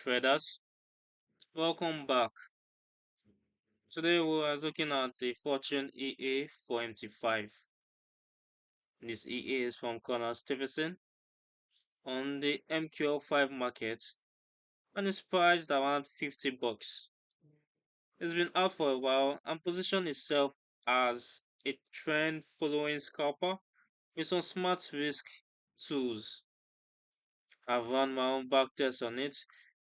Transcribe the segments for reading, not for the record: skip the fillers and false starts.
traders, welcome back. Today we are looking at the Fortune EA MT5. This EA is from Connor Stevenson on the MQL5 market and is priced around 50 bucks. It's been out for a while and positioned itself as a trend following scalper with some smart risk tools. I've run my own backtest on it,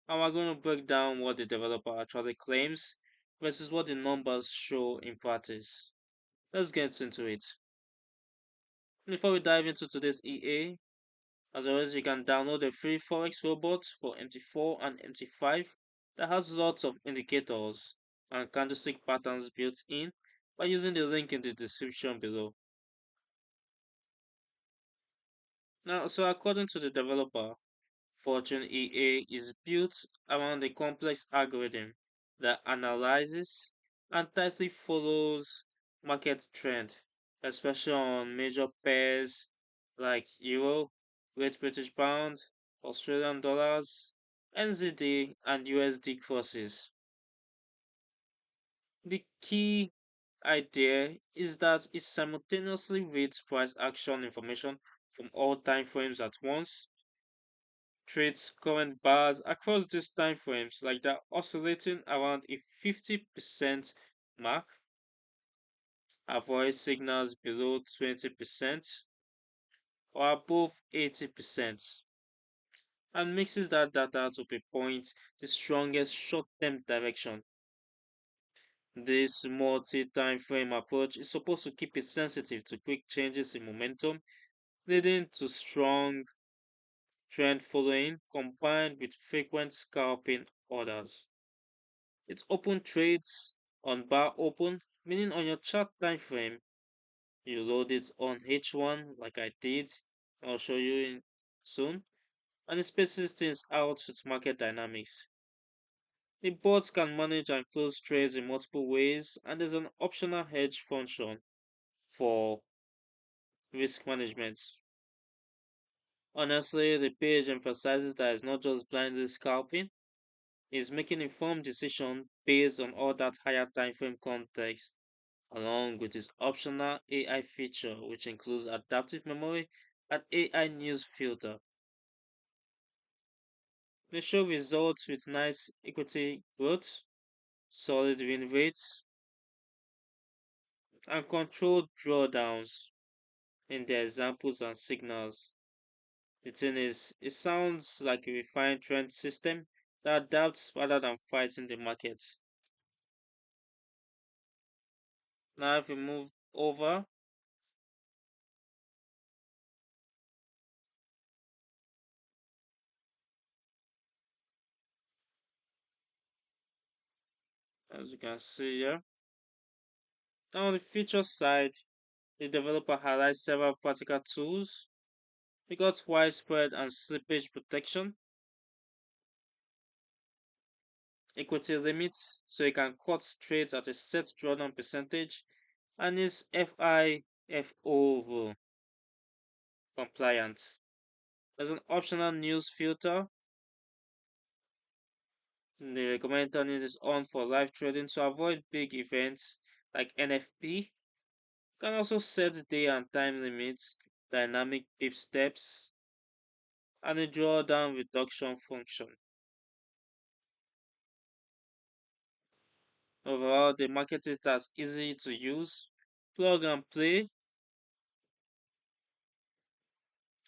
and we're going to break down what the developer actually claims versus what the numbers show in practice. Let's get into it. Before we dive into today's EA, as always, you can download a free Forex robot for MT4 and MT5 that has lots of indicators and candlestick patterns built in by using the link in the description below. Now, so according to the developer, Fortune EA is built around a complex algorithm that analyzes and tightly follows market trend, especially on major pairs like Euro, Great British Pound, Australian dollars, NZD, and USD crosses. The key idea is that it simultaneously reads price action information from all time frames at once, trades current bars across these time frames like they're oscillating around a 50% mark, avoid signals below 20% or above 80%, and mixes that data to pinpoint the strongest short-term direction. This multi-time frame approach is supposed to keep it sensitive to quick changes in momentum, leading to strong trend following combined with frequent scalping orders. It's open trades on bar open, meaning on your chart time frame, you load it on H1 like I did. I'll show you in soon, and it spaces things out with market dynamics. The bot can manage and close trades in multiple ways, and there's an optional hedge function for risk management. Honestly, the page emphasizes that it's not just blindly scalping, it's making informed decisions based on all that higher time frame context along with its optional AI feature, which includes adaptive memory and AI news filter. They show results with nice equity growth, solid win rates, and controlled drawdowns in their examples and signals. The thing is, it sounds like a refined trend system that adapts rather than fights in the market. Now, if we move over, as you can see here, now on the feature side, the developer highlights several practical tools. We got widespread and slippage protection, equity limits, so you can cut trades at a set drawdown percentage, and is FIFO rule compliant. There's an optional news filter. They recommend turning this on for live trading to avoid big events like NFP. You can also set day and time limits, dynamic pip steps, and a drawdown reduction function. Overall, they market it as easy to use, plug and play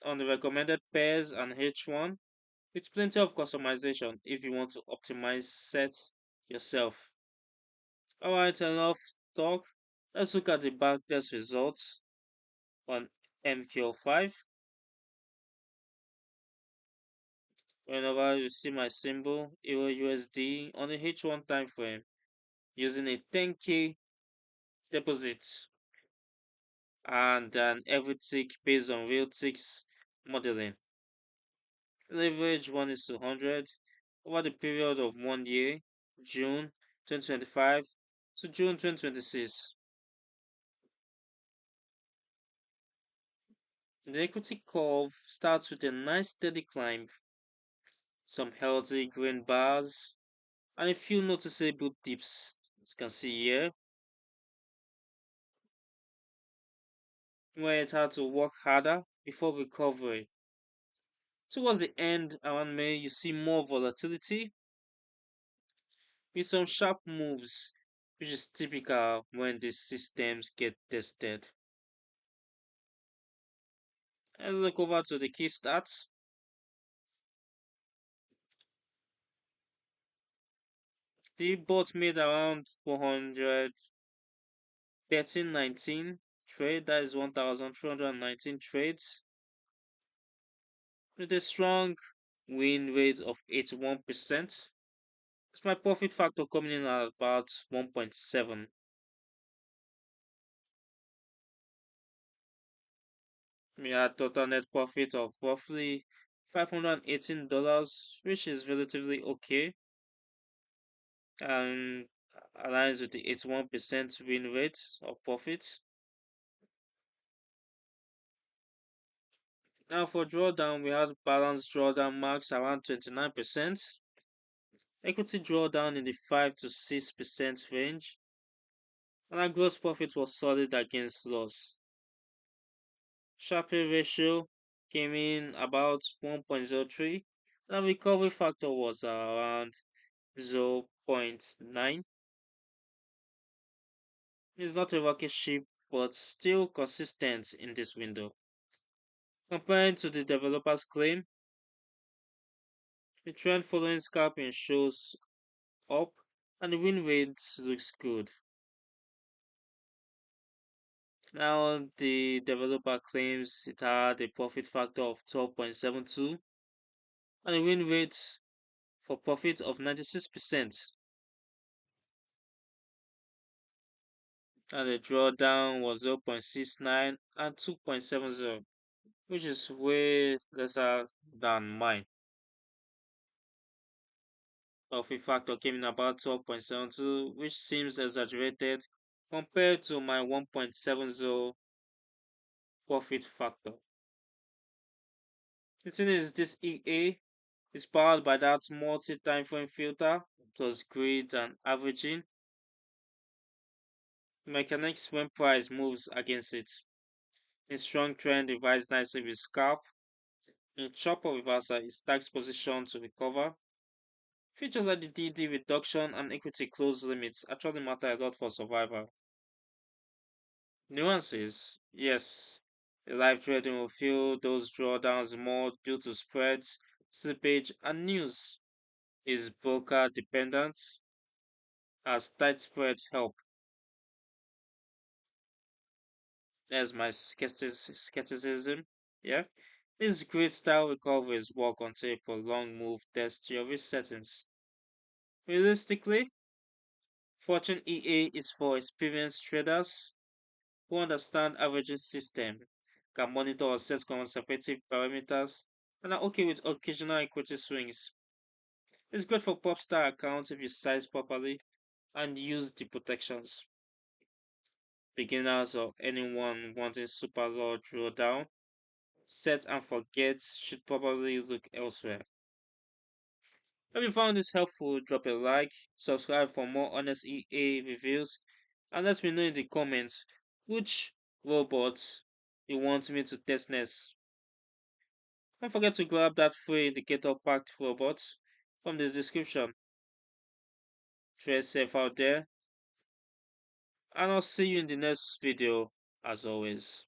on the recommended pairs and H1 with plenty of customization if you want to optimize sets yourself. Alright, enough talk. Let's look at the backtest results on MQL5. Whenever you see my symbol, EURUSD on the H1 time frame using a 10k deposit and an every tick based on real ticks modeling. Leverage 1 is to 100 over the period of 1 year, June 2025 to June 2026. The equity curve starts with a nice steady climb some healthy green bars, and a few noticeable dips. As you can see here, where it had to work harder before recovery. Towards the end, around May, you see more volatility with some sharp moves, which is typical when these systems get tested. Let's look over to the key stats. The bot made around 413.19 trade, that is 1,319 trades, with a strong win rate of 81%. It's my profit factor coming in at about 1.7. We had total net profit of roughly $518, which is relatively okay and aligns with the 81% win rate of profits. Now for drawdown, we had balanced drawdown marks around 29%, equity drawdown in the 5 to 6% range, and our gross profit was solid against loss. Sharpie ratio came in about 1.03, and our recovery factor was around 0.9. It's not a rocket ship, but still consistent in this window. Comparing to the developer's claim, the trend following scalping shows up and the win rate looks good. Now the developer claims it had a profit factor of 12.72 and a win rate for profit of 96%. And the drawdown was 0.69 and 2.70, which is way lesser than mine. Profit factor came in about 12.72, which seems exaggerated compared to my 1.70 profit factor. The thing is, this EA is powered by that multi-timeframe filter plus grid and averaging mechanics when price moves against it. In strong trend, divides nicely with scalp. In chopper reversal, it stacks position to recover. Features like the DD reduction and equity close limits actually matter a lot for survival. Nuances, yes. The live trading will feel those drawdowns more due to spreads, slippage, and news. Is broker dependent as tight spreads help. There's my skepticism. Yeah. These great style recoveries work until a prolonged move tests your risk settings. Realistically, Fortune EA is for experienced traders who understand averaging system, can monitor or set conservative parameters, and are okay with occasional equity swings. It's great for popstar accounts if you size properly and use the protections. Beginners or anyone wanting super low drawdown, set and forget should probably look elsewhere. If you found this helpful, drop a like, subscribe for more honest EA reviews, and let me know in the comments which robots you want me to test next. Don't forget to grab that free indicator packed robot from this description. Trade safe out there, and I'll see you in the next video as always.